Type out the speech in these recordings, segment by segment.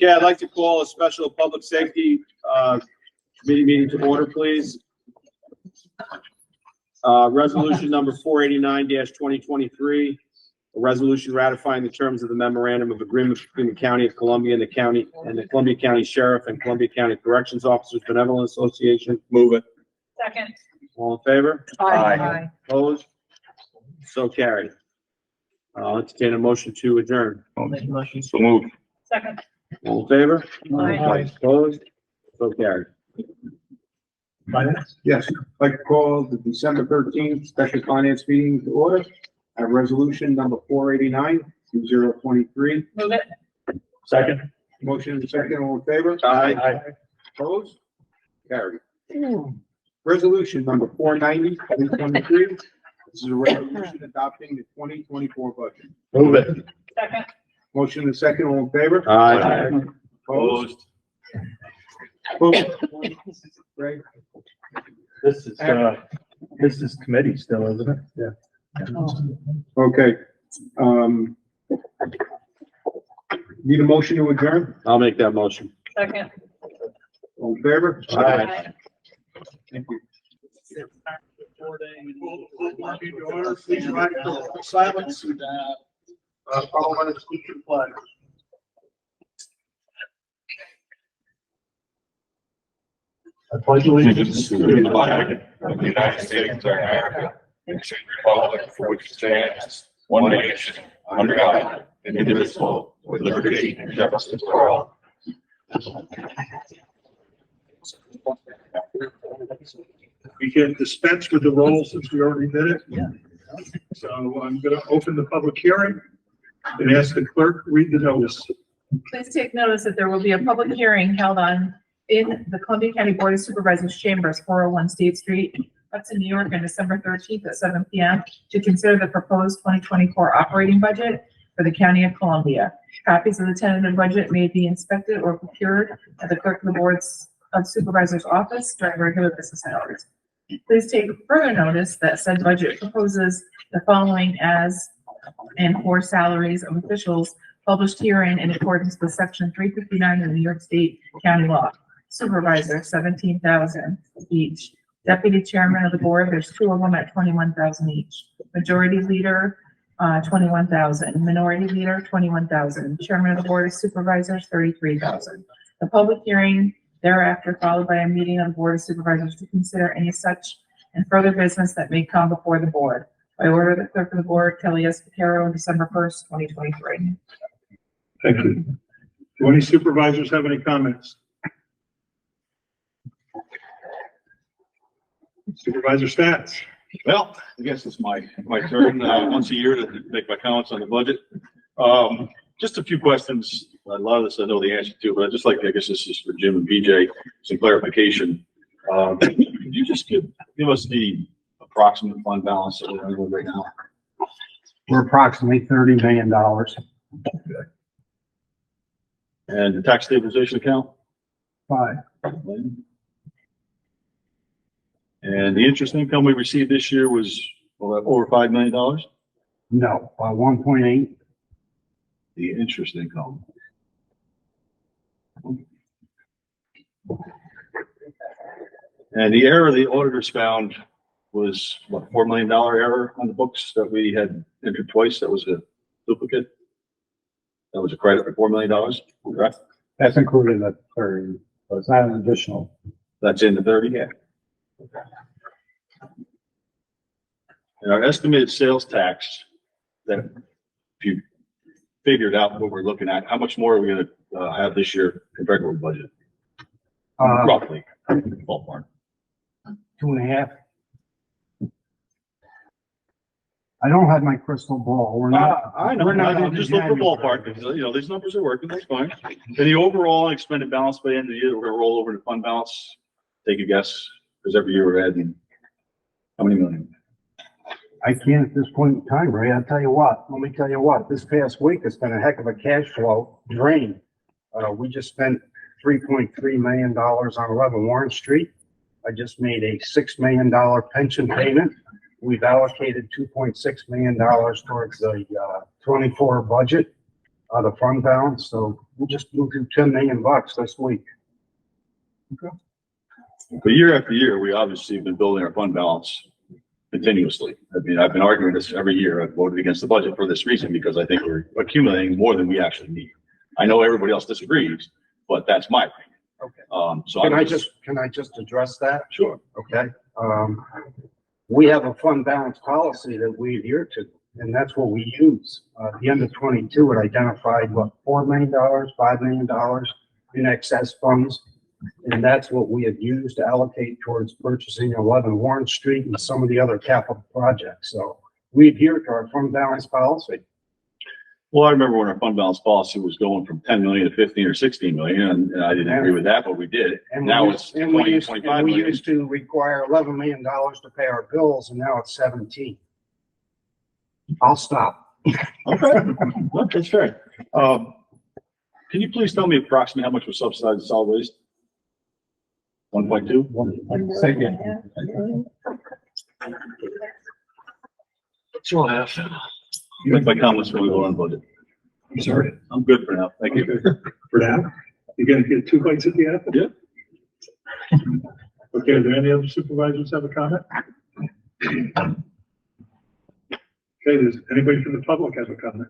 Okay, I'd like to call a special public safety committee meeting to order, please. Resolution number 489-2023, a resolution ratifying the terms of the memorandum of agreement between the County of Columbia and the Columbia County Sheriff and Columbia County Corrections Officers Benevolent Association. Move it. Second. All in favor? Aye. Opposed? So carried. I'll entertain a motion to adjourn. So moved. Second. All in favor? Aye. Opposed? So carried. Yes, I'd like to call the December 13th special finance meeting to order. I have resolution number 489-2023. Move it. Second. Motion and second, all in favor? Aye. Opposed? Carried. Resolution number 490-2023. This is a resolution adopting the 2024 budget. Move it. Second. Motion and second, all in favor? Aye. Opposed? Opposed? Greg? This is committee still, isn't it? Yeah. Okay. Need a motion to adjourn? I'll make that motion. Second. All in favor? Aye. Thank you. Please rise for silence. Follow on the speech and flag. I pledge allegiance to the flag of the United States of America and to the republic for which it stands, one nation, under God, indivisible, with liberty and justice for all. We can dispense with the roll since we already did it. So I'm going to open the public hearing and ask the clerk to read the notice. Please take notice that there will be a public hearing held in the Columbia County Board of Supervisors Chambers, 401 State Street, Hudson, New York, on December 13th at 7 p.m. to consider the proposed 2024 operating budget for the County of Columbia. Copies of the tentative budget may be inspected or procured at the clerk of the Board's of Supervisors office during regular business hours. Please take further notice that said budget proposes the following as and for salaries of officials published herein in accordance with section 359 of the New York State County Law. Supervisor, $17,000 each. Deputy chairman of the board, there's two of them at $21,000 each. Majority leader, $21,000. Minority leader, $21,000. Chairman of the board of supervisors, $33,000. The public hearing thereafter followed by a meeting of the board of supervisors to consider any such and further business that may come before the board. By order of the clerk of the board, Kelly S. Patero, on December 1st, 2023. Thank you. Do any supervisors have any comments? Supervisor Stats. Well, I guess it's my turn once a year to make my comments on the budget. Just a few questions. A lot of this I know the answer to, but I'd just like, I guess this is for Jim and BJ, some clarification. Could you just give us the approximate fund balance that we're running with right now? We're approximately $30 million. And the tax stabilization account? 5. And the interest income we received this year was over $5 million? No, 1.8. The interest income. And the error the auditors found was what, $4 million error on the books that we had entered twice. That was a duplicate. That was a credit for $4 million, correct? That's included in the 30, but it's not an additional. That's in the 30? Yeah. And our estimated sales tax, that if you figured out what we're looking at, how much more are we going to have this year compared to our budget? Roughly, ballpark. 2.5. I don't have my crystal ball. We're not. I know. We're not I'm into just looking for January. ballpark because, you know, these numbers are working. That's fine. And the overall expended balance by the end of the year, we're going to roll over to fund balance. Take a guess, because every year we're adding how many million? I can't at this point in time, Ray. I'll tell you what. Let me tell you what. This past week has been a heck of a cash flow drain. We just spent $3.3 million on 11 Warren Street. I just made a $6 million pension payment. We've allocated $2.6 million towards the 24 budget. the fund balance, so we'll just move through 10 million bucks this week. But year after year, we obviously have been building our fund balance continuously. I mean, I've been arguing this every year. I've voted against the budget for this reason, because I think we're accumulating more than we actually need. I know everybody else disagrees, but that's my opinion. Okay. So Can I just address that? Sure. Okay. We have a fund balance policy that we adhere to, and that's what we use. At the end of 22, it identified what, $4 million, $5 million in excess funds. And that's what we have used to allocate towards purchasing 11 Warren Street and some of the other capital projects. So we adhere to our fund balance policy. Well, I remember when our fund balance policy was going from 10 million to 15 or 16 million, and I didn't agree with that, but we did it. And Now we it's used- and 20, we used, 25 and we million. used to require $11 million to pay our bills, and now it's 17. I'll stop. Okay, look, that's fair. Can you please tell me approximately how much was subsidized in solid waste? 1.2? Second. That's all I have. Make my comments when we go on budget. I'm sorry. I'm good for now. Thank you. For now, you're gonna get 2 bites at the apple? Yeah. Okay, are there any other supervisors have a comment? Okay, does anybody from the public have a comment?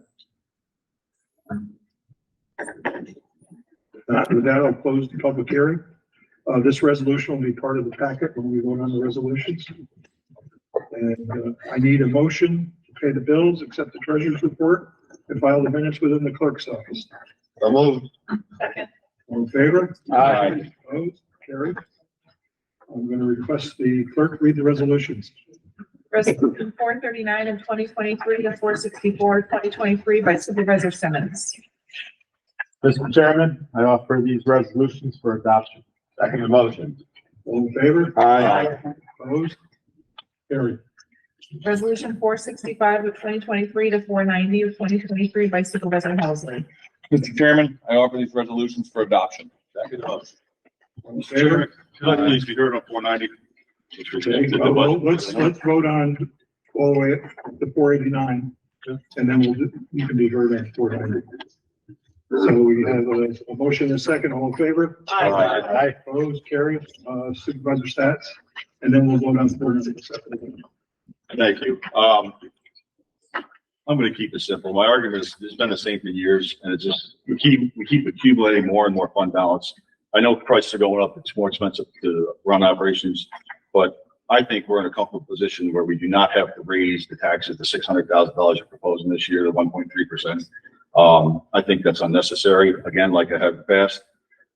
With that, I'll close the public hearing. This resolution will be part of the packet when we vote on the resolutions. And I need a motion to pay the bills, accept the treasurer's report, and file the minutes within the clerk's office. So moved. Second. All in favor? Aye. Opposed? Carried. I'm going to request the clerk read the resolutions. Resolution 439 of 2023 to 464 of 2023 by Supervisor Simmons. Mr. Chairman, I offer these resolutions for adoption. Second motion. All in favor? Aye. Opposed? Carried. Resolution 465 of 2023 to 490 of 2023 by Supervisor Helsley. Mr. Chairman, I offer these resolutions for adoption. Second motion. All in favor? Could I please be heard on 490? Okay, well, let's vote on all the way up to 489, and then you can be heard on 490. So we have a motion and a second, all in favor? Aye. Opposed, carried, Supervisor Stats, and then we'll vote on 490 separately. Thank you. I'm gonna keep it simple. My argument has been the same for years, and it's just, we keep accumulating more and more fund balance. I know prices are going up, it's more expensive to run operations, but I think we're in a comfortable position where we do not have to raise the taxes to $600,000 you're proposing this year to 1.3%. I think that's unnecessary, again, like I have in the past.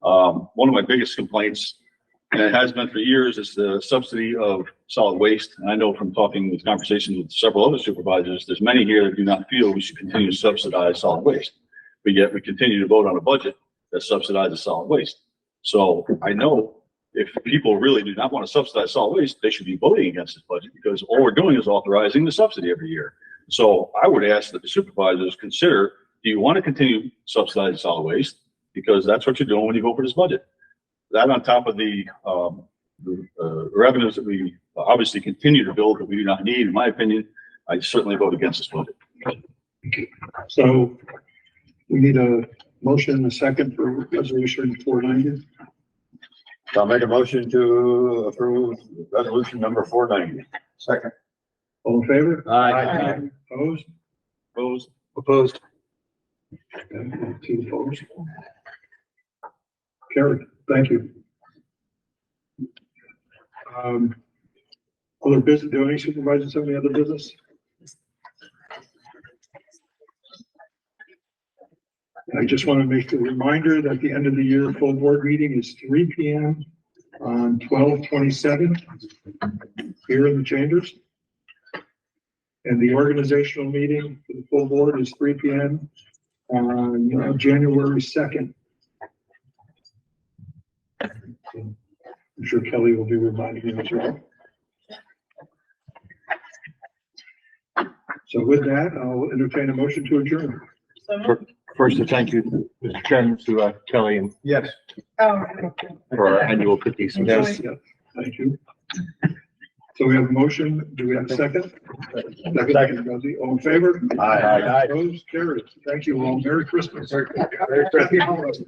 One of my biggest complaints, and it has been for years, is the subsidy of solid waste. And I know from talking with conversations with several other supervisors, there's many here that do not feel we should continue to subsidize solid waste. But yet we continue to vote on a budget that subsidizes solid waste. So I know if people really do not want to subsidize solid waste, they should be voting against this budget, because all we're doing is authorizing the subsidy every year. So I would ask that the supervisors consider, do you want to continue subsidizing solid waste? Because that's what you're doing when you vote for this budget. That on top of the revenues that we obviously continue to build that we do not need, in my opinion, I certainly vote against this budget. So we need a motion and a second for resolution 490. I'll make a motion to approve resolution number 490. Second. All in favor? Aye. Opposed? Opposed? Opposed. Okay, 2 opposed. Carried, thank you. Other business, do any supervisors have any other business? I just want to make a reminder that the end of the year full board meeting is 3 p.m. on 12/27 here in the chambers. And the organizational meeting for the full board is 3 p.m. on January 2nd. I'm sure Kelly will be reminding you as well. So with that, I'll entertain a motion to adjourn. So moved. First, a thank you, Mr. Chairman, to Kelly and Oh, for our annual cookies. Enjoy. Yeah, thank you. So we have a motion. Do we have a second? Second, Rosie. All in favor? Aye. Opposed? Carried. Thank you all. Merry Christmas. Merry Christmas.